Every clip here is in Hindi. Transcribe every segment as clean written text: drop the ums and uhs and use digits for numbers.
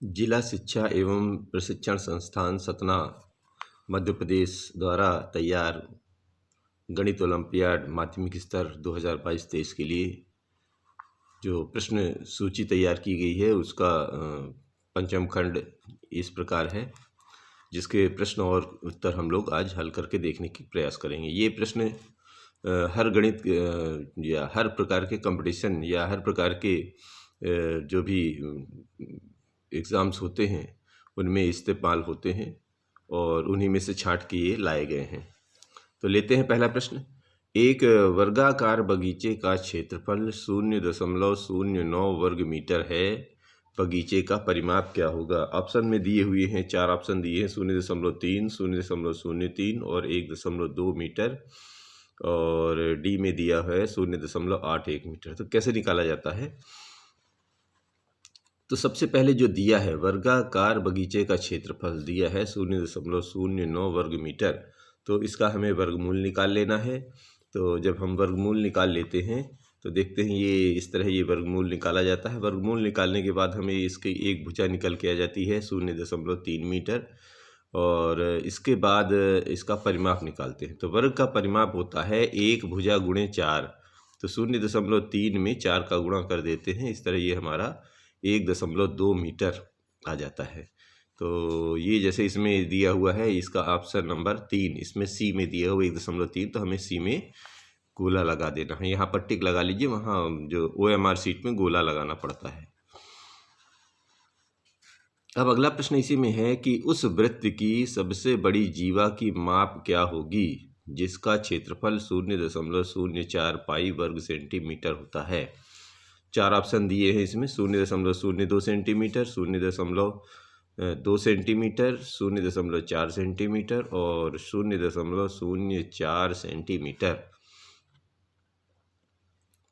जिला शिक्षा एवं प्रशिक्षण संस्थान सतना मध्य प्रदेश द्वारा तैयार गणित ओलंपियाड माध्यमिक स्तर 2022-23 के लिए जो प्रश्न सूची तैयार की गई है उसका पंचम खंड इस प्रकार है, जिसके प्रश्न और उत्तर हम लोग आज हल करके देखने की प्रयास करेंगे। ये प्रश्न हर गणित या हर प्रकार के कंपटीशन या हर प्रकार के जो भी एग्ज़ाम्स होते हैं उनमें इस्तेमाल होते हैं और उन्हीं में से छांट के ये लाए गए हैं। तो लेते हैं पहला प्रश्न। एक वर्गाकार बगीचे का क्षेत्रफल 0.09 वर्ग मीटर है। बगीचे का परिमाप क्या होगा? ऑप्शन में दिए हुए हैं, 4 ऑप्शन दिए हैं, 0.3, 0.03 और 1.2 मीटर, और डी में दिया है 0.81 मीटर। तो कैसे निकाला जाता है? तो सबसे पहले जो दिया है वर्गाकार बगीचे का क्षेत्रफल दिया है 0.09 वर्ग मीटर, तो इसका हमें वर्गमूल निकाल लेना है। तो जब हम वर्गमूल निकाल लेते हैं तो देखते हैं ये इस तरह ये वर्गमूल निकाला जाता है। वर्गमूल निकालने के बाद हमें इसकी एक भुजा निकल के आ जाती है 0.3 मीटर, और इसके बाद इसका परिमाप निकालते हैं। तो वर्ग का परिमाप होता है 1 भुजा गुणे 4, तो 0.3 में 4 का गुणा कर देते हैं। इस तरह ये हमारा 1.2 मीटर आ जाता है। तो ये जैसे इसमें दिया हुआ है, इसका ऑप्शन नंबर 3, इसमें सी में दिया हुआ 1.3, तो हमें सी में गोला लगा देना है। यहाँ पर टिक लगा लीजिए, वहाँ जो OMR शीट में गोला लगाना पड़ता है। अब अगला प्रश्न इसी में है कि उस वृत्त की सबसे बड़ी जीवा की माप क्या होगी जिसका क्षेत्रफल 0.04 पाई वर्ग सेंटीमीटर होता है। 4 ऑप्शन दिए हैं इसमें, 0.02 सेंटीमीटर, 0.2 सेंटीमीटर, 0.4 सेंटीमीटर और 0.04 सेंटीमीटर।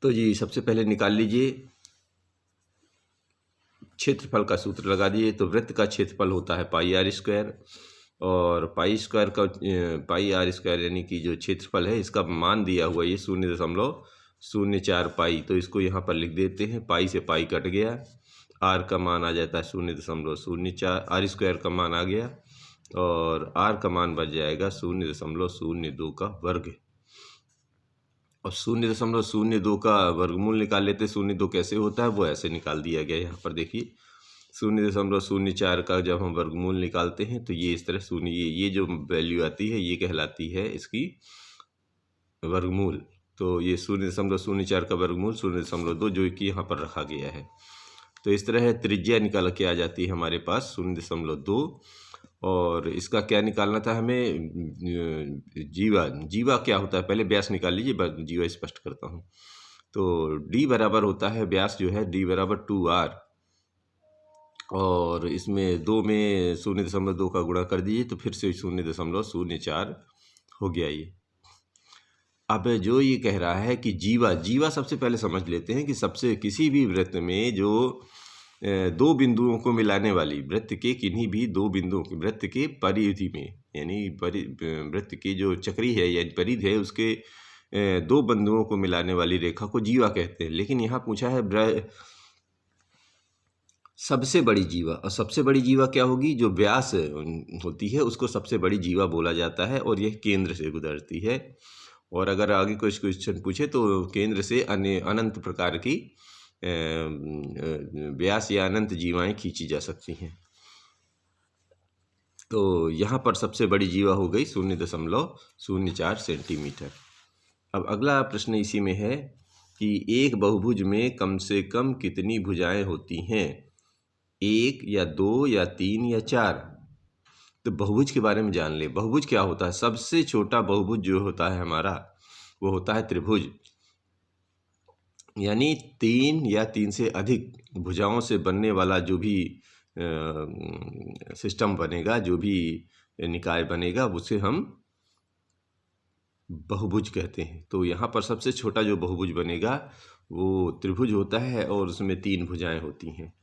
तो जी सबसे पहले निकाल लीजिए, क्षेत्रफल का सूत्र लगा दिए। तो वृत्त का क्षेत्रफल होता है पाई आर स्क्वायर, और पाई स्क्वायर का पाई आर स्क्वायर यानी कि जो क्षेत्रफल है इसका मान दिया हुआ ये 0.04 पाई, तो इसको यहाँ पर लिख देते हैं। पाई से पाई कट गया, आर का मान आ जाता है 0.04, आर स्क्वायर का मान आ गया और आर का मान बच जाएगा 0.02 का वर्ग। और 0.02 का वर्गमूल निकाल लेते। 0.2 कैसे होता है वो ऐसे निकाल दिया गया। यहाँ पर देखिए 0.04 का जब हम वर्गमूल निकालते हैं तो ये इस तरह शून्य, ये जो वैल्यू आती है ये कहलाती है इसकी वर्गमूल। तो ये 0.04 का वर्गमूल 0.2 जो कि यहाँ पर रखा गया है। तो इस तरह त्रिज्या निकाल के आ जाती है हमारे पास 0.2, और इसका क्या निकालना था हमें? जीवा क्या होता है पहले व्यास निकाल लीजिए, जीवा स्पष्ट करता हूँ। तो डी बराबर होता है, व्यास जो है डी बराबर 2r, और इसमें 2 में 0.2 का गुणा कर दीजिए तो फिर से 0.04 हो गया ये। अब जो ये कह रहा है कि जीवा सबसे पहले समझ लेते हैं कि सबसे किसी भी वृत्त में जो 2 बिंदुओं को मिलाने वाली, वृत्त के किन्हीं भी 2 बिंदुओं के वृत्त के परिधि में, यानी वृत्त की जो चक्री है या परिधि है उसके 2 बिंदुओं को मिलाने वाली रेखा को जीवा कहते हैं। लेकिन यहाँ पूछा है सबसे बड़ी जीवा, और सबसे बड़ी जीवा क्या होगी? जो व्यास होती है उसको सबसे बड़ी जीवा बोला जाता है, और यह केंद्र से गुजरती है। और अगर आगे कोई क्वेश्चन पूछे तो केंद्र से अनंत प्रकार की व्यास या अनंत जीवाएं खींची जा सकती हैं। तो यहाँ पर सबसे बड़ी जीवा हो गई 0.04 सेंटीमीटर। अब अगला प्रश्न इसी में है कि एक बहुभुज में कम से कम कितनी भुजाएं होती हैं? 1 या 2 या 3 या 4। तो बहुभुज के बारे में जान ले। बहुभुज क्या होता है? सबसे छोटा बहुभुज जो होता है हमारा वो होता है त्रिभुज, यानी 3 या 3 से अधिक भुजाओं से बनने वाला जो भी सिस्टम बनेगा, जो भी निकाय बनेगा उसे हम बहुभुज कहते हैं। तो यहाँ पर सबसे छोटा जो बहुभुज बनेगा वो त्रिभुज होता है और उसमें 3 भुजाएं होती हैं।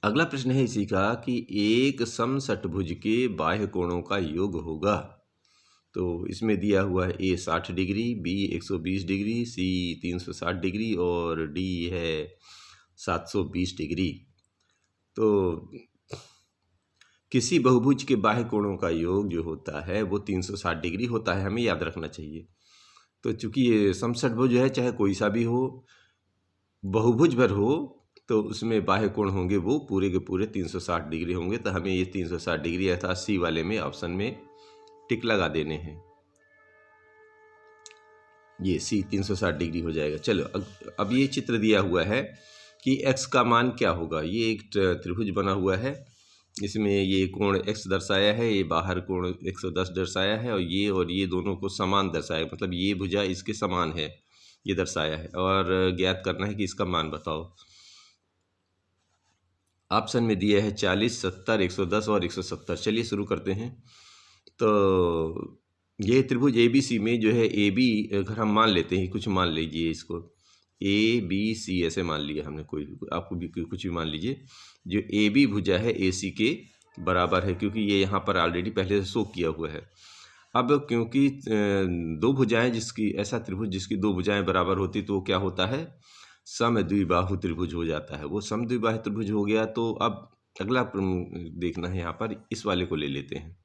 अगला प्रश्न है इसी का कि एक समषटभुज के बाह्य कोणों का योग होगा। तो इसमें दिया हुआ है ए 60 डिग्री, बी 120 डिग्री, सी 360 डिग्री और डी है 720 डिग्री। तो किसी बहुभुज के बाह्य कोणों का योग जो होता है वो 360 डिग्री होता है, हमें याद रखना चाहिए। तो चूंकि ये समषटभुज है, चाहे कोई सा भी हो, बहुभुज भर हो, तो उसमें बाह्य कोण होंगे वो पूरे के पूरे 360 डिग्री होंगे। तो हमें ये 360 डिग्री अर्थात सी वाले में ऑप्शन में टिक लगा देने हैं। ये सी 360 डिग्री हो जाएगा। चलो अब ये चित्र दिया हुआ है कि x का मान क्या होगा। ये एक त्रिभुज बना हुआ है, इसमें ये कोण x दर्शाया है, ये बाहर कोण 110 दर्शाया है, और ये दोनों को समान दर्शाया, मतलब ये भुजा इसके समान है, ये दर्शाया है। और ज्ञात करना है कि इसका मान बताओ। ऑप्शन में दिया है 40, 70, 110 और 170। चलिए शुरू करते हैं। तो ये त्रिभुज ABC में जो है AB, अगर हम मान लेते हैं, कुछ मान लीजिए इसको ABC ऐसे मान लिया हमने, कोई आपको भी कुछ भी मान लीजिए। जो AB भुजा है AC के बराबर है, क्योंकि ये यहाँ पर ऑलरेडी पहले से शो किया हुआ है। अब क्योंकि दो भुजाएं जिसकी, ऐसा त्रिभुज जिसकी दो भुजाएं बराबर होती, तो वो क्या होता है, समद्विबाहु त्रिभुज हो जाता है। वो समद्विबाहु त्रिभुज हो गया। तो अब अगला देखना है, यहाँ पर इस वाले को ले लेते हैं।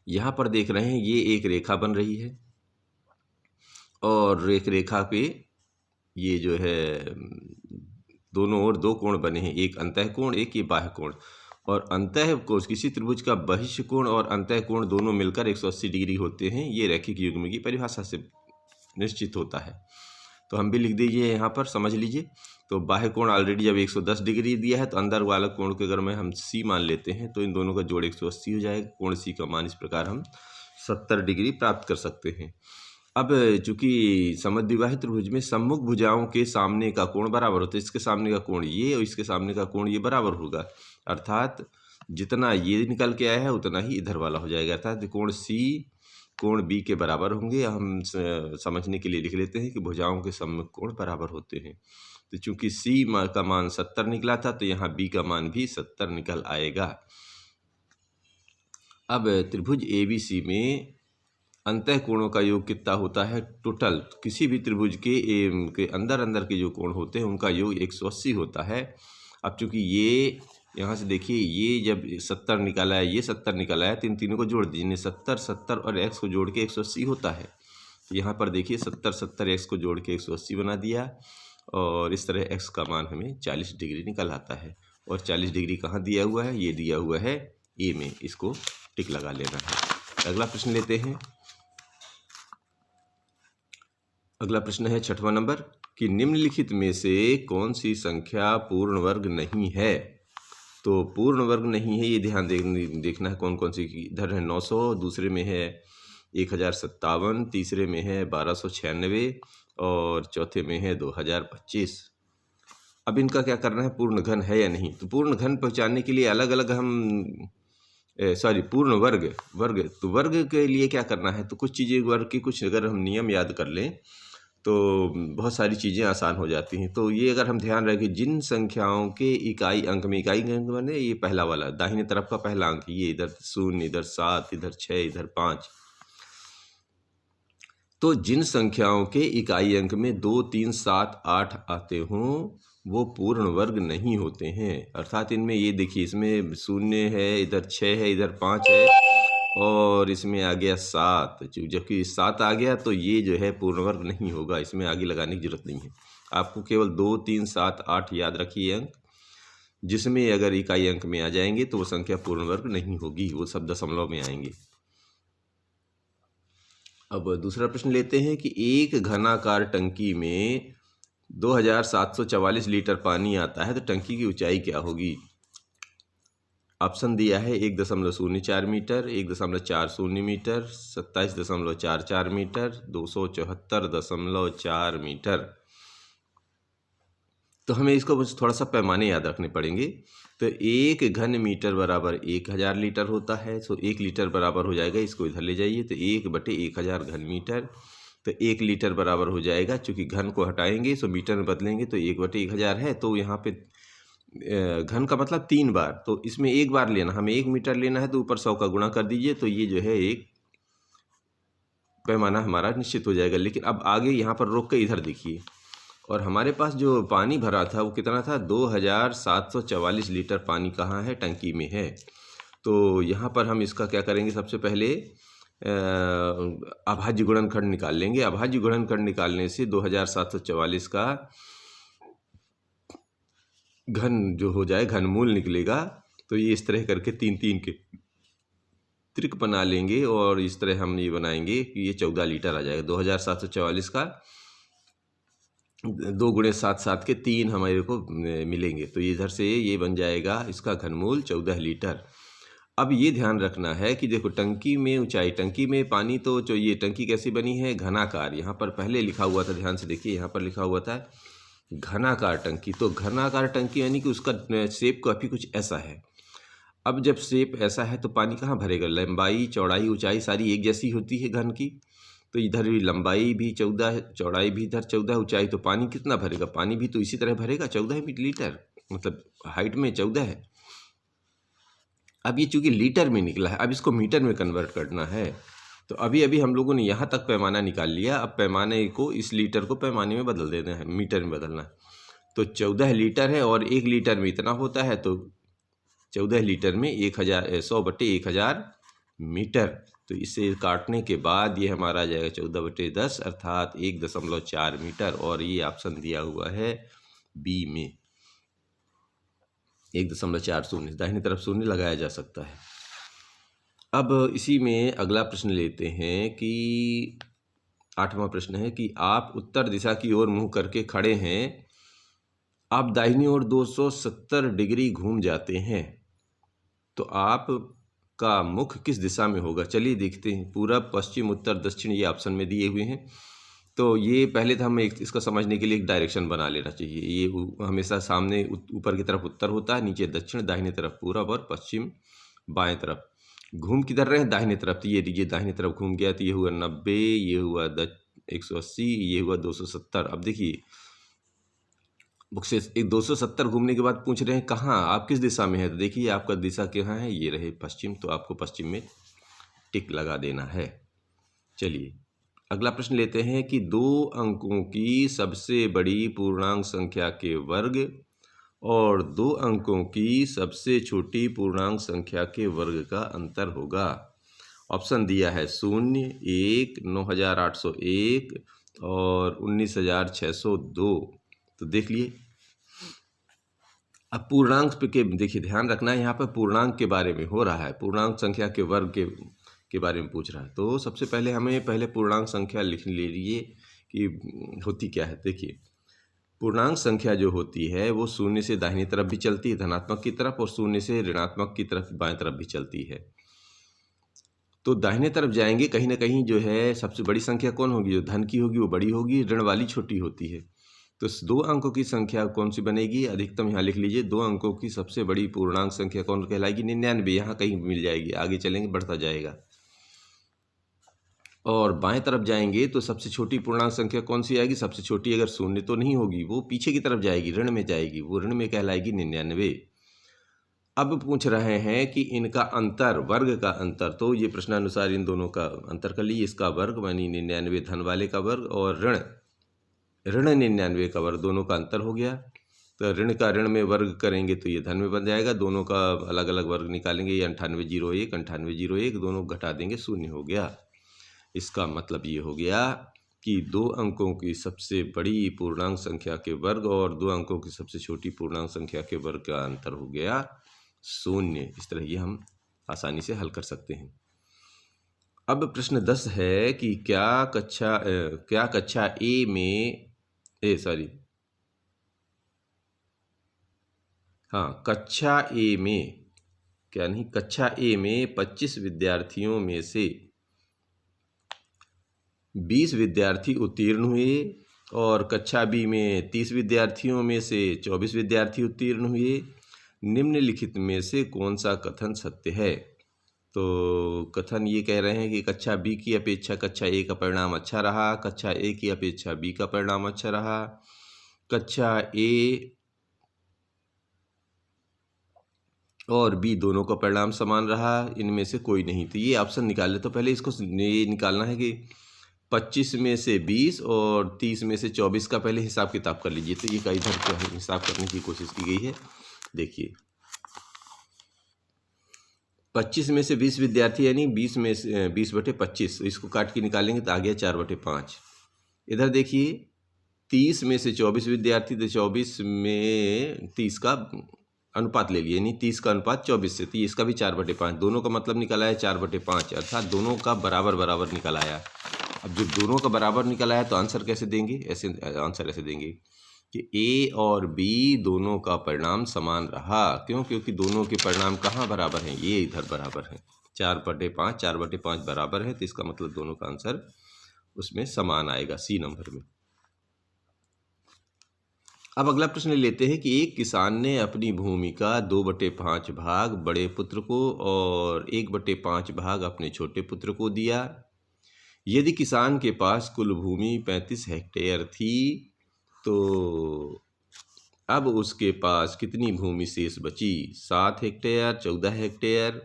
यहाँ पर देख रहे हैं ये एक रेखा बन रही है, और एक रेखा पे ये जो है दोनों ओर दो कोण बने हैं, एक अंतः कोण, एक ये बाह्य कोण। और अंतः कोण, किसी त्रिभुज का बहिष्ठ कोण और अंतः कोण दोनों मिलकर 180 डिग्री होते हैं। ये रैखिक युग्म की परिभाषा से निश्चित होता है। तो हम भी लिख दीजिए यहाँ पर, समझ लीजिए। तो बाह्य कोण ऑलरेडी जब 110 डिग्री दिया है, तो अंदर वाला कोण को अगर हम C मान लेते हैं, तो इन दोनों का जोड़ 180 हो जाएगा। कोण C का मान इस प्रकार हम 70 डिग्री प्राप्त कर सकते हैं। अब चूंकि समद्विबाहु त्रिभुज में सम्मुख भुजाओं के सामने का कोण बराबर होता है, इसके सामने का कोण ये और इसके सामने का कोण ये बराबर होगा, अर्थात जितना ये निकल के आया है उतना ही इधर वाला हो जाएगा। अर्थात कोण C कोण B के बराबर होंगे। हम समझने के लिए लिख लेते हैं कि भुजाओं के सम्मुख कोण बराबर होते हैं। तो चूंकि C का मान 70 निकला था, तो यहाँ B का मान भी 70 निकल आएगा। अब त्रिभुज ABC में अंतः कोणों का योग कितना होता है टोटल? किसी भी त्रिभुज के अंदर के जो कोण होते हैं उनका योग 180 होता है। अब चूंकि ये यहाँ से देखिए, ये जब 70 निकाला है, ये 70 निकाला है, तो इन तीनों को जोड़ दीजिए, 70, 70 और x को जोड़ के 180 होता है। तो यहाँ पर देखिए 70, 70 x को जोड़ के 180 बना दिया, और इस तरह x का मान हमें 40 डिग्री निकल आता है। और 40 डिग्री कहाँ दिया हुआ है? ये दिया हुआ है A में, इसको टिक लगा लेना है। अगला प्रश्न लेते हैं। अगला प्रश्न है 6वां नंबर कि निम्नलिखित में से कौन सी संख्या पूर्ण वर्ग नहीं है? तो पूर्ण वर्ग नहीं है, ये ध्यान देखना है कौन कौन सी। इधर है 900, दूसरे में है 1057, तीसरे में है 1296 और चौथे में है 2025। अब इनका क्या करना है, पूर्ण घन है या नहीं? तो पूर्ण घन पहचानने के लिए अलग अलग हम पूर्ण वर्ग तो वर्ग के लिए क्या करना है, तो कुछ चीज़ें वर्ग की कुछ अगर हम नियम याद कर लें तो बहुत सारी चीज़ें आसान हो जाती हैं। तो ये अगर हम ध्यान रखें, जिन संख्याओं के इकाई अंक में, इकाई अंक माने ये पहला वाला दाहिने तरफ का पहला अंक, ये इधर 0, इधर 7, इधर 6, इधर 5, तो जिन संख्याओं के इकाई अंक में 2, 3, 7, 8 आते हों वो पूर्ण वर्ग नहीं होते हैं। अर्थात इनमें ये देखिए, इसमें 0 है, इधर 6 है, इधर 5 है, और इसमें आ गया 7। जबकि 7 आ गया तो ये जो है पूर्ण वर्ग नहीं होगा, इसमें आगे लगाने की जरूरत नहीं है। आपको केवल 2, 3, 7, 8 याद रखिए अंक, जिसमें अगर इकाई अंक में आ जाएंगे तो वो संख्या पूर्ण वर्ग नहीं होगी, वो सब दशमलव में आएंगे। अब दूसरा प्रश्न लेते हैं कि एक घनाकार टंकी में 2744 लीटर पानी आता है, तो टंकी की ऊंचाई क्या होगी? ऑप्शन दिया है 1.04 मीटर, 1.40 मीटर, 27.44 मीटर, 274.4 मीटर। तो हमें इसको थोड़ा सा पैमाने याद रखने पड़ेंगे। तो 1 घन मीटर बराबर 1000 लीटर होता है, तो 1 लीटर बराबर हो जाएगा, इसको इधर ले जाइए, तो 1/1000 घन मीटर, तो 1 लीटर बराबर हो जाएगा। चूँकि घन को हटाएंगे तो मीटर में बदलेंगे, तो 1/1000 है, तो यहाँ पे घन का मतलब 3 बार, तो इसमें 1 बार लेना, हमें 1 मीटर लेना है, तो ऊपर 100 का गुणा कर दीजिए, तो ये जो है एक पैमाना हमारा निश्चित हो जाएगा। लेकिन अब आगे यहाँ पर रोक के इधर देखिए, और हमारे पास जो पानी भरा था वो कितना था, 2744 लीटर पानी कहाँ है, टंकी में है। तो यहाँ पर हम इसका क्या करेंगे, सबसे पहले अभाज्य गुणनखंड निकाल लेंगे। अभाज्य गुणनखंड निकालने से 2744 का घन जो हो जाए, घनमूल निकलेगा। तो ये इस तरह करके 3-3 के त्रिक बना लेंगे और इस तरह हम ये बनाएंगे कि ये 14 लीटर आ जाएगा। 2744 का 2 गुणे 7 के 3 हमारे को मिलेंगे। तो इधर से ये बन जाएगा इसका घनमूल 14 लीटर। अब ये ध्यान रखना है कि देखो टंकी में ऊंचाई, टंकी में पानी तो जो ये टंकी कैसी बनी है, घनाकार। यहाँ पर पहले लिखा हुआ था, ध्यान से देखिए, यहाँ पर लिखा हुआ था घनाकार टंकी। तो घनाकार टंकी यानी कि उसका शेप काफ़ी कुछ ऐसा है। अब जब शेप ऐसा है तो पानी कहाँ भरेगा, लंबाई चौड़ाई ऊंचाई सारी एक जैसी होती है घन की। तो इधर भी लंबाई भी 14 है, चौड़ाई भी इधर 14, ऊंचाई, तो पानी कितना भरेगा, पानी भी तो इसी तरह भरेगा 14 लीटर, मतलब हाइट में 14 है। अब ये चूंकि लीटर में निकला है, अब इसको मीटर में कन्वर्ट करना है। तो अभी अभी हम लोगों ने यहाँ तक पैमाना निकाल लिया। अब पैमाने को, इस लीटर को पैमाने में बदल देना है, मीटर में बदलना है। तो 14 लीटर है और 1 लीटर में इतना होता है, तो 14 लीटर में 100/1000 मीटर। तो इसे काटने के बाद ये हमारा आ जाएगा 14/10 अर्थात 1.4 मीटर। और ये ऑप्शन दिया हुआ है बी में 1.40, दाहिनी तरफ शून्य लगाया जा सकता है। अब इसी में अगला प्रश्न लेते हैं कि 8वां प्रश्न है कि आप उत्तर दिशा की ओर मुंह करके खड़े हैं, आप दाहिनी ओर 270 डिग्री घूम जाते हैं, तो आप का मुख किस दिशा में होगा। चलिए देखते हैं। पूरब, पश्चिम, उत्तर, दक्षिण ये ऑप्शन में दिए हुए हैं। तो ये पहले तो हमें इसका समझने के लिए एक डायरेक्शन बना लेना चाहिए। ये हमेशा सामने ऊपर की तरफ उत्तर होता है, नीचे दक्षिण, दाहिने तरफ पूरब और पश्चिम बाएं तरफ। घूम किधर रहे, दाहिने तरफ। तो ये दाहिने तरफ घूम गया, तो ये हुआ 90, ये हुआ 180, ये हुआ 270। अब देखिए बुक से एक 270 घूमने के बाद पूछ रहे हैं कहाँ, आप किस दिशा में है। तो देखिए आपका दिशा कहाँ है, ये रहे पश्चिम, तो आपको पश्चिम में टिक लगा देना है। चलिए अगला प्रश्न लेते हैं कि 2 अंकों की सबसे बड़ी पूर्णांक संख्या के वर्ग और 2 अंकों की सबसे छोटी पूर्णांक संख्या के वर्ग का अंतर होगा। ऑप्शन दिया है 0, 1, 9801 और 19602। तो देख लिए। अब पूर्णांक के देखिए ध्यान रखना है, यहाँ पर पूर्णांक के बारे में हो रहा है, पूर्णांक संख्या के वर्ग के बारे में पूछ रहा है। तो सबसे पहले हमें पूर्णांक संख्या लिख लीजिए कि होती क्या है। देखिए पूर्णांक संख्या जो होती है वो 0 से दाहिनी तरफ भी चलती है, धनात्मक की तरफ, और 0 से ऋणात्मक की तरफ, बाएं तरफ भी चलती है। तो दाहिने तरफ जाएंगे कहीं ना कहीं जो है सबसे बड़ी संख्या कौन होगी, जो धन की होगी वो बड़ी होगी, ऋण वाली छोटी होती है। तो 2 अंकों की संख्या कौन सी बनेगी, अधिकतम यहाँ लिख लीजिए। 2 अंकों की सबसे बड़ी पूर्णांक संख्या कौन कहलाएगी, 99, यहाँ कहीं मिल जाएगी, आगे चलेंगे बढ़ता जाएगा। और बाएं तरफ जाएंगे तो सबसे छोटी पूर्णांक संख्या कौन सी आएगी, सबसे छोटी अगर 0 तो नहीं होगी, वो पीछे की तरफ जाएगी, ऋण में जाएगी, वो ऋण में कहलाएगी 99। अब पूछ रहे हैं कि इनका अंतर, वर्ग का अंतर। तो ये प्रश्नानुसार इन दोनों का अंतर कर लीजिए। इसका वर्ग यानी 99 धन वाले का वर्ग, और ऋण 99 का वर्ग, दोनों का अंतर हो गया। तो ऋण का ऋण में वर्ग करेंगे तो ये धन में बन जाएगा, दोनों का अलग अलग वर्ग निकालेंगे, ये 9801 9801, दोनों घटा देंगे, 0 हो गया। इसका मतलब ये हो गया कि 2 अंकों की सबसे बड़ी पूर्णांक संख्या के वर्ग और 2 अंकों की सबसे छोटी पूर्णांक संख्या के वर्ग का अंतर हो गया 0। इस तरह ये हम आसानी से हल कर सकते हैं। अब प्रश्न 10 है कि क्या कक्षा ए में कक्षा ए में, क्या नहीं, कक्षा ए में 25 विद्यार्थियों में से 20 विद्यार्थी उत्तीर्ण हुए और कक्षा बी में 30 विद्यार्थियों में से 24 विद्यार्थी उत्तीर्ण हुए। निम्नलिखित में से कौन सा कथन सत्य है। तो कथन ये कह रहे हैं कि कक्षा बी की अपेक्षा कक्षा ए का परिणाम अच्छा रहा, कक्षा ए की अपेक्षा बी का परिणाम अच्छा रहा, कक्षा ए और बी दोनों का परिणाम समान रहा, इनमें से कोई नहीं। तो ये ऑप्शन निकाले। तो पहले इसको ये निकालना है कि 25 में से 20 और 30 में से 24 का पहले हिसाब किताब कर लीजिए। तो ये का इधर क्या है, हिसाब करने की कोशिश की गई है। देखिए 25 में से 20 विद्यार्थी यानी 20 में से 20/25, तो इसको काट के निकालेंगे तो आ गया 4/5। इधर देखिए 30 में से 24 विद्यार्थी, तो 24 में 30 का अनुपात ले लिए, यानी 30 का अनुपात 24 से, तो इसका भी 4/5। दोनों का मतलब निकला है 4/5, अर्थात दोनों का बराबर बराबर निकल आया। अब जब दोनों का बराबर निकल आया तो आंसर कैसे देंगे, ऐसे आंसर ऐसे देंगे कि ए और बी दोनों का परिणाम समान रहा। क्यों? क्योंकि दोनों के परिणाम कहाँ बराबर हैं, ये इधर बराबर हैं। 4/5 4/5 बराबर है, तो इसका मतलब दोनों का आंसर उसमें समान आएगा, सी नंबर में। अब अगला प्रश्न लेते हैं कि एक किसान ने अपनी भूमि का 2/5 भाग बड़े पुत्र को और 1/5 भाग अपने छोटे पुत्र को दिया। यदि किसान के पास कुल भूमि 35 हेक्टेयर थी तो अब उसके पास कितनी भूमि शेष बची? 7 हेक्टेयर, 14 हेक्टेयर,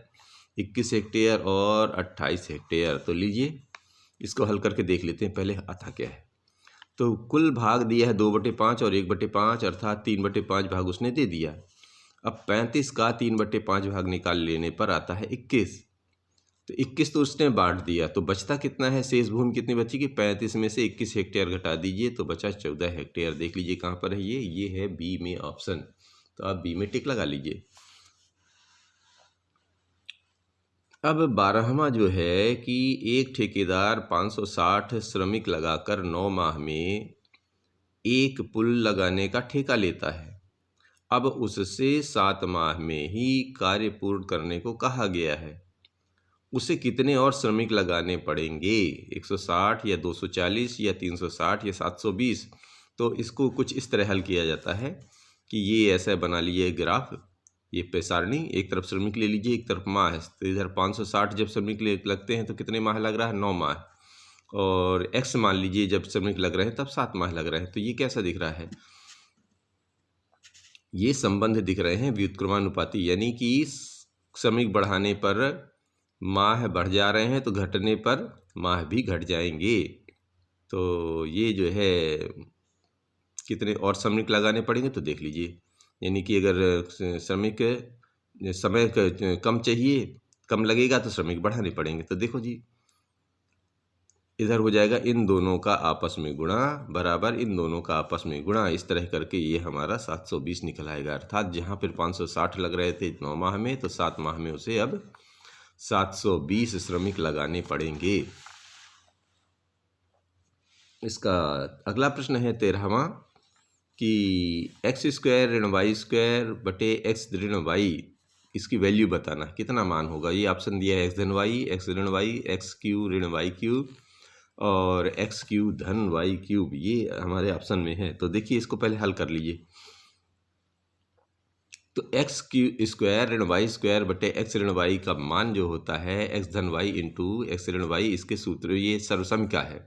21 हेक्टेयर और 28 हेक्टेयर। तो लीजिए इसको हल करके देख लेते हैं पहले आता क्या है। तो कुल भाग दिया है 2/5 और 1/5, अर्थात 3/5 भाग उसने दे दिया। अब 35 का 3/5 भाग निकाल लेने पर आता है 21। तो 21 तो उसने बांट दिया, तो बचता कितना है, शेष भूमि कितनी बची कि 35 में से 21 हेक्टेयर घटा दीजिए तो बचा 14 हेक्टेयर। देख लीजिए कहाँ पर है ये है बी में ऑप्शन। तो आप बी में टिक लगा लीजिए। अब 12वां जो है कि एक ठेकेदार 560 श्रमिक लगाकर 9 माह में एक पुल लगाने का ठेका लेता है। अब उससे 7 माह में ही कार्य पूर्ण करने को कहा गया है। उसे कितने और श्रमिक लगाने पड़ेंगे, 160 या 240 या 360 या 720? तो इसको कुछ इस तरह हल किया जाता है कि ये ऐसा बना लीजिए ग्राफ, ये पैसारणी, एक तरफ श्रमिक ले लीजिए, एक तरफ माह है। तो इधर 560 जब श्रमिक लगते हैं तो कितने माह लग रहा है, 9 माह। और एक्स मान लीजिए जब श्रमिक लग रहे हैं तब 7 माह लग रहे हैं। तो ये कैसा दिख रहा है, ये संबंध दिख रहे हैं व्युत्क्रमानुपाती, यानी कि श्रमिक बढ़ाने पर माह बढ़ जा रहे हैं तो घटने पर माह भी घट जाएंगे। तो ये जो है कितने और श्रमिक लगाने पड़ेंगे तो देख लीजिए, यानी कि अगर श्रमिक समय कम चाहिए, कम लगेगा तो श्रमिक बढ़ाने पड़ेंगे। तो देखो जी इधर हो जाएगा इन दोनों का आपस में गुणा बराबर इन दोनों का आपस में गुणा, इस तरह करके ये हमारा 720 निकल आएगा। अर्थात जहाँ पर 560 लग रहे थे 9 माह में, तो 7 माह में उसे अब 720 श्रमिक लगाने पड़ेंगे। इसका अगला प्रश्न है 13वां कि x² ऋण y² बटे x ऋण y, इसकी वैल्यू बताना, कितना मान होगा। ये ऑप्शन दिया है x धन y, x ऋण y, x³ ऋण y³ और x³ धन y³, ये हमारे ऑप्शन में है। तो देखिए इसको पहले हल कर लीजिए। तो x² ऋण y² बटे x ऋण y का मान जो होता है x धन y इंटू x ऋण y, इसके सूत्र ये सर्वसमिका है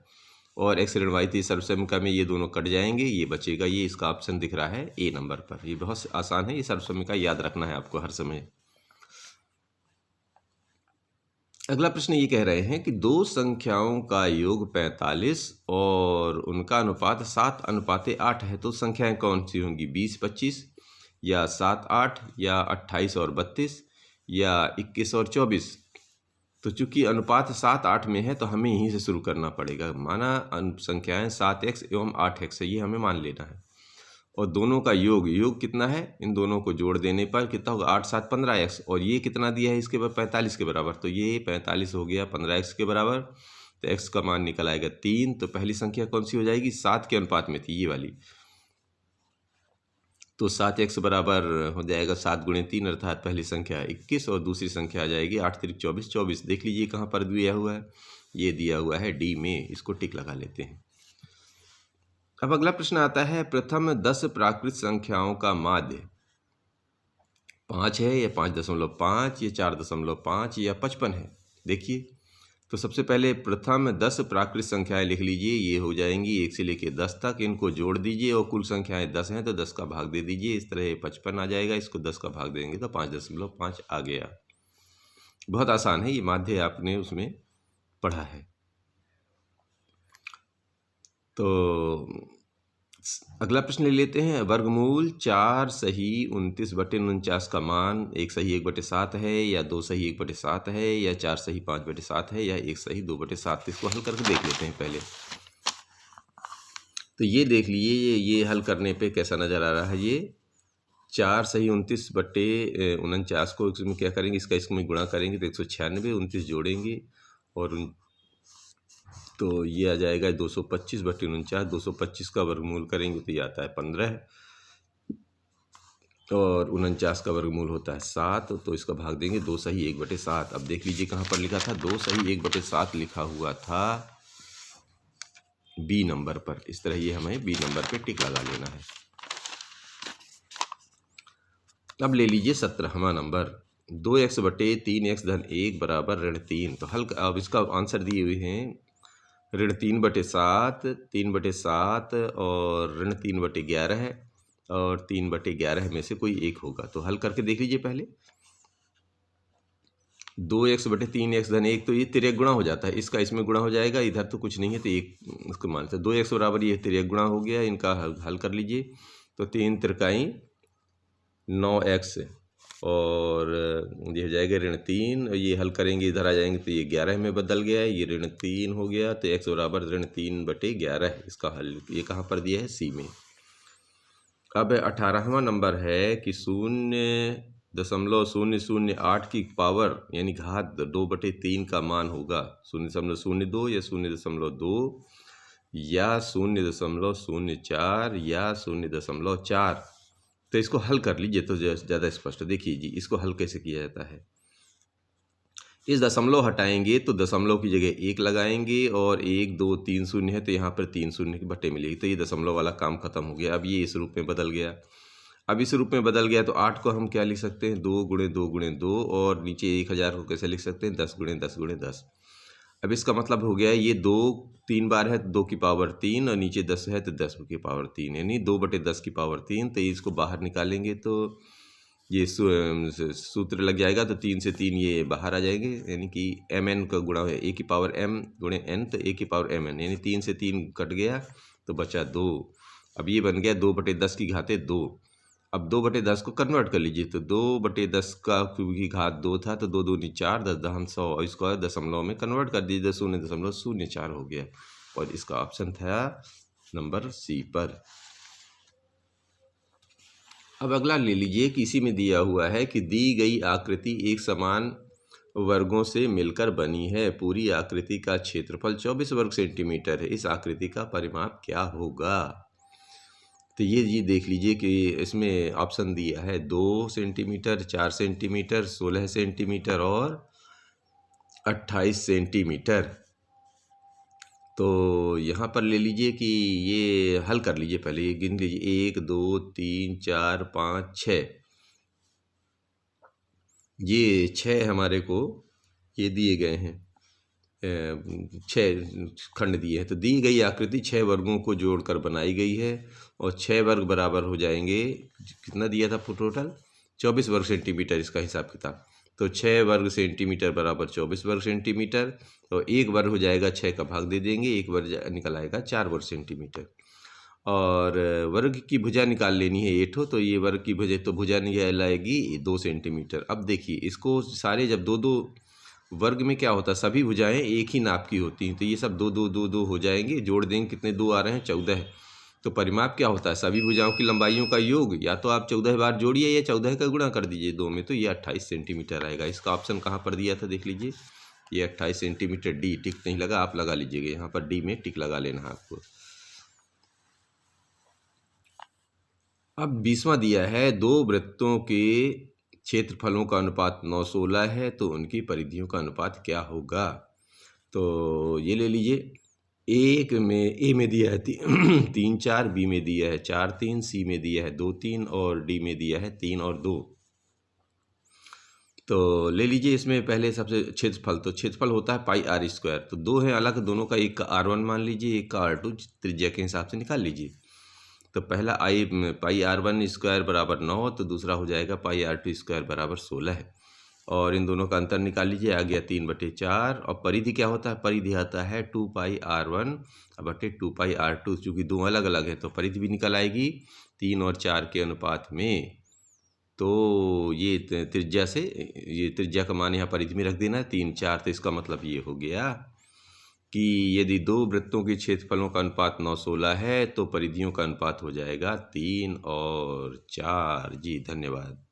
और x ऋण y थी सर्वसमिका में, ये दोनों कट जाएंगे, ये बचेगा। ये इसका ऑप्शन दिख रहा है ए नंबर पर। ये बहुत आसान है, ये सर्वसमिका याद रखना है आपको हर समय। अगला प्रश्न ये कह रहे हैं कि दो संख्याओं का योग 45 और उनका अनुपात 7:8 है, तो संख्याएं कौन सी होंगी, 20-25 या 7-8 या 28 और 32 या 21 और 24? तो चूंकि अनुपात 7-8 में है तो हमें यहीं से शुरू करना पड़ेगा। माना संख्याएं 7x एवं 8x है, ये हमें मान लेना है। और दोनों का योग कितना है, इन दोनों को जोड़ देने पर कितना होगा, 8 7 15x, और ये कितना दिया है इसके बाद 45 के बराबर, तो ये 45 हो गया 15x के बराबर। तो x का मान निकल आएगा 3। तो पहली संख्या कौन सी हो जाएगी, 7 के अनुपात में थी ये वाली, तो 7x बराबर हो जाएगा 7 × 3, अर्थात पहली संख्या 21 और दूसरी संख्या आ जाएगी 8 × 3 = 24। देख लीजिए कहाँ पर दिया हुआ है, ये दिया हुआ है डी में, इसको टिक लगा लेते हैं। अब अगला प्रश्न आता है, प्रथम 10 प्राकृत संख्याओं का माध्य 5 है या 5.5 या 4.5 या 55 है। देखिए तो सबसे पहले प्रथम 10 प्राकृत संख्याएं लिख लीजिए, ये हो जाएंगी 1 से लेकर 10 तक, इनको जोड़ दीजिए और कुल संख्याएं 10 हैं तो 10 का भाग दे दीजिए, इस तरह 55 आ जाएगा। इसको 10 का भाग देंगे तो 5.5 आ गया। बहुत आसान है, ये माध्य आपने उसमें पढ़ा है। तो अगला प्रश्न ले लेते हैं। वर्गमूल 4 सही 29/49 का मान 1 सही 1/7 है, या 2 सही 1/7 है, या 4 सही 5/7 है, या 1 सही 2/7। इसको हल करके देख लेते हैं पहले। तो ये देख लीजिए, ये हल करने पे कैसा नज़र आ रहा है। ये 4 सही 29/49 को इसमें क्या करेंगे, इसमें गुणा करेंगे तो 196, 29 जोड़ेंगे और तो ये आ जाएगा 225/49। 225 का वर्गमूल करेंगे तो ये आता है 15, और 49 का वर्गमूल होता है 7, तो इसका भाग देंगे 2 सही 1/7। अब देख लीजिए कहाँ पर लिखा था, 2 सही 1/7 लिखा हुआ था बी नंबर पर। इस तरह ये हमें बी नंबर पे टिक लगा लेना है। अब ले लीजिए 17वां नंबर, 2x/3x-1 बराबर -3। तो हल अब इसका आंसर दिए हुए हैं -3/7, 3/7 और -3/11 और 3/11 में से कोई एक होगा। तो हल करके देख लीजिए पहले। 2x/3x-1 तो ये तिर्यक गुणा हो जाता है, इसका इसमें गुणा हो जाएगा, इधर तो कुछ नहीं है तो एक इसको मानते हैं। 2x बराबर ये तिर्यक गुणा हो गया, इनका हल कर लीजिए। तो 3 त्रिकाई 9x और ये हो जाएगा -3, और ये हल करेंगे इधर आ जाएंगे तो ये 11 में बदल गया है, ये -3 हो गया। तो x बराबर -3/11 इसका हल ये कहाँ पर दिया है, सी में। अब 18वां नंबर है कि 0.008 की पावर यानी घात 2/3 का मान होगा 0.02 या 0.2 या 0.04 या 0.4। तो इसको हल कर लीजिए तो ज़्यादा स्पष्ट देखिए जी, इसको हल कैसे किया जाता है। इस दशमलव हटाएंगे तो दशमलव की जगह 1 लगाएंगे, और 1 2 3 शून्य है तो यहाँ पर 3 शून्य की बटे मिलेगी, तो ये दशमलव वाला काम खत्म हो गया। अब ये इस रूप में बदल गया। अब इस रूप में बदल गया तो 8 को हम क्या लिख सकते हैं, 2 × 2 × 2, और नीचे 1000 को कैसे लिख सकते हैं, 10 × 10 × 10। अब इसका मतलब हो गया ये 2 3 बार है तो 2 की पावर 3, और नीचे 10 है तो 10 की पावर 3, यानी 2/10 की पावर 3। तो इसको बाहर निकालेंगे तो ये सूत्र लग जाएगा। तो 3 से 3 ये बाहर आ जाएंगे, यानी कि mn का गुणा है a की पावर m × n, तो a की पावर mn, यानी 3 से 3 कट गया तो बचा 2। अब ये बन गया 2/10 की घाते 2। अब 2/10 को कन्वर्ट कर लीजिए, तो 2/10 की घात 2 था तो 2 दूनी 4, 10 दहम 100, और इसको दशमलव में कन्वर्ट कर दीजिए, 0.04 हो गया, और इसका ऑप्शन था नंबर सी पर। अब अगला ले लीजिए कि इसी में दिया हुआ है कि दी गई आकृति एक समान वर्गों से मिलकर बनी है। पूरी आकृति का क्षेत्रफल 24 वर्ग सेंटीमीटर है। इस आकृति का परिमाप क्या होगा। तो ये देख लीजिए कि इसमें ऑप्शन दिया है 2 सेंटीमीटर, 4 सेंटीमीटर, 16 सेंटीमीटर और 28 सेंटीमीटर। तो यहाँ पर ले लीजिए कि ये हल कर लीजिए, पहले ये गिन लीजिए, 1 2 3 4 5 6, ये 6 हमारे को ये दिए गए हैं, 6 खंड दिए हैं। तो दी गई आकृति 6 वर्गों को जोड़कर बनाई गई है, और 6 वर्ग बराबर हो जाएंगे, कितना दिया था टोटल, 24 वर्ग सेंटीमीटर इसका हिसाब किताब। तो 6 वर्ग सेंटीमीटर बराबर 24 वर्ग सेंटीमीटर, तो 1 वर्ग हो जाएगा 6 का भाग दे देंगे, 1 वर्ग निकल आएगा 4 वर्ग सेंटीमीटर। और वर्ग की भुजा निकाल लेनी है 8, तो ये वर्ग की भुजा, तो भुजा निकल आएगी 2 सेंटीमीटर। अब देखिए इसको सारे जब 2-2 वर्ग में क्या होता है, सभी भुजाएं एक ही नाप की होती हैं, तो ये सब 2 2 2 2 हो जाएंगे, जोड़ देंगे, कितने 2 आ रहे हैं, 14। तो परिमाप क्या होता है, सभी भुजाओं की लंबाइयों का योग, या तो आप 14 बार जोड़िए या 14 का गुणा कर दीजिए 2 में, तो ये 28 सेंटीमीटर आएगा। इसका ऑप्शन कहाँ पर दिया था, देख लीजिए, ये 28 सेंटीमीटर। डी टिक नहीं लगा, आप लगा लीजिएगा, यहाँ पर डी में टिक लगा लेना है आपको। अब 20वां दिया है, 2 वृत्तों के क्षेत्रफलों का अनुपात 9:16 है, तो उनकी परिधियों का अनुपात क्या होगा। तो ये ले लीजिए, एक में ए में दिया है 3 4, बी में दिया है 4 3, सी में दिया है 2 3, और डी में दिया है 3 और 2। तो ले लीजिए इसमें पहले सबसे क्षेत्रफल, तो क्षेत्रफल होता है πr²। तो 2 है अलग, दोनों का, एक का r1 मान लीजिए, एक का r2 त्रिज्या के हिसाब से निकाल लीजिए। तो पहला πr1² बराबर 9, तो दूसरा हो जाएगा πr2² बराबर 16 है। और इन दोनों का अंतर निकाल लीजिए, आ गया 3/4। और परिधि क्या होता है, परिधि आता है 2πr1/2πr2। चूँकि दो अलग अलग है तो परिधि भी निकल आएगी 3 और 4 के अनुपात में। तो ये त्रिज्या से, ये त्रिज्या का मान यहाँ परिधि में रख देना है 3, 4। तो इसका मतलब ये हो गया कि यदि दो वृत्तों के क्षेत्रफलों का अनुपात 9/16 है तो परिधियों का अनुपात हो जाएगा 3 और 4। जी धन्यवाद।